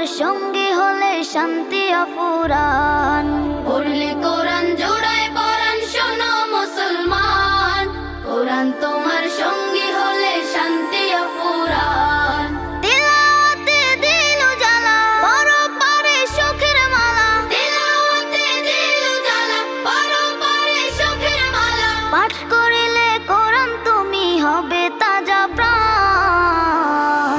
সঙ্গী হলে শান্তি অফুরান। পড়লে কোরআন জোড়ায় পরাণ শোনো মুসলমান, কোরআন তোমার সঙ্গী হলে শান্তি অফুরান। তিলাওয়াতে দিল জ্বালা পরপারে সুখের মালা, তিলাওয়াতে দিল জ্বালা পরপারে সুখের মালা। পাঠ করিলে কোরআন তুমি হবে তাজা প্রাণ।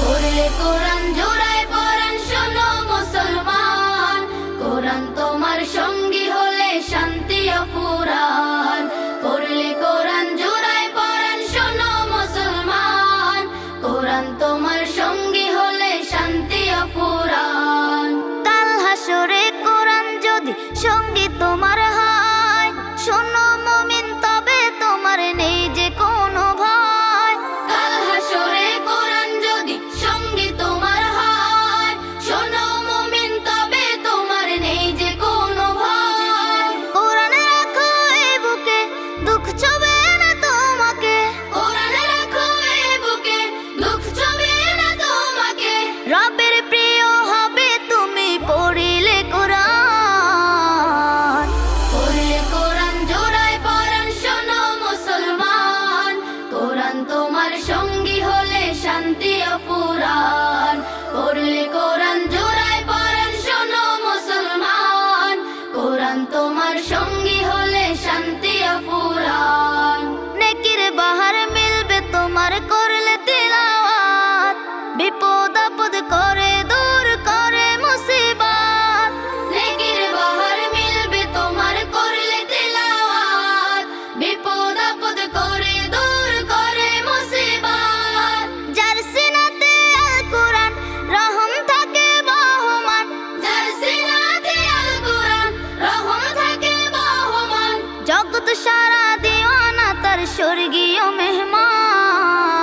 পড়লে কোরআন জোড়ায় পরাণ শোনো মুসলমান, কোরআন তোমার সঙ্গী হলে শান্তি অফুরান। পড়লে কোরআন জোড়ায় পরাণ শোনো মুসলমান, কোরআন তোমার সঙ্গী হলে শান্তি অফুরান। কাল হাসরে কোরআন যদি সঙ্গী তোমার হয়, শোনো মুমিন তবে তোমার নেই যে কোনো ভয়। কাল হাসরে কোরআন যদি সঙ্গী তোমার হয়, শোনো মুমিন তবে তোমার নেই যে কোনো ভয়। কোরআন রাখো এই বুকে দুঃখ ছবে না তোমাকে, কোরআন রাখো এই বুকে দুঃখ ছবে না তোমাকে। রবের প্রিয় হবে তুমি পড়িলে কোরআন। পড়লে কোরআন জোড়ায় পরাণ শোনো মুসলমান, কোরআন তোমার সঙ্গী হলে শান্তি অফুরান। পড়লে কোরআন জোড়ায় পরাণ শোনো মুসলমান, কোরআন তোমার সঙ্গী হলে শান্তি অফুরান। নেকির বাহার মিলবে তোমার করলে তিলাওয়াত, বিপদ আপদ করে দূর করে মুসিবত। নেকির বাহার মিলবে তোমার করলে তিলাওয়াত, বিপদ আপদ করে দূর করে মুসিবত। যার সিনাতে আল কোরআন রহম থাকে বহমান, যার সিনাতে আল কোরআন রহম থাকে বহমান। জগৎ সারা দিওয়ানা তার স্বর্গীয় মেহমান।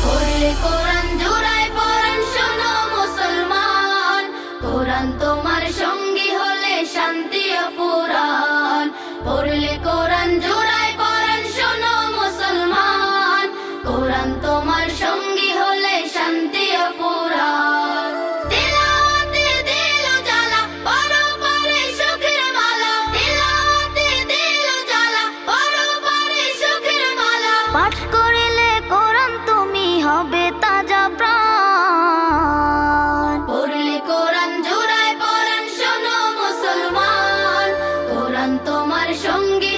পড়লে কোরআন জোড়ায় পরাণ শোনো মুসলমান, কোরআন তোমার সঙ্গী হলে শান্তি অফুরান। পড়লে কোরআন জোড়ায় পরাণ শোনো মুসলমান, কোরআন তোমার সঙ্গী হলে শান্তি অফুরান। তিলাওয়াতে দিল জ্বালা পরপারে সুখের মালা, তিলাওয়াতে দিল জ্বালা পরপারে সুখের মালা। পাঠ করিলে কোরআন তুমি হবে তাজা প্রাণ। পড়লে কোরআন জোড়ায় পরাণ শোনো মুসলমান, কোরআন তোমার সঙ্গী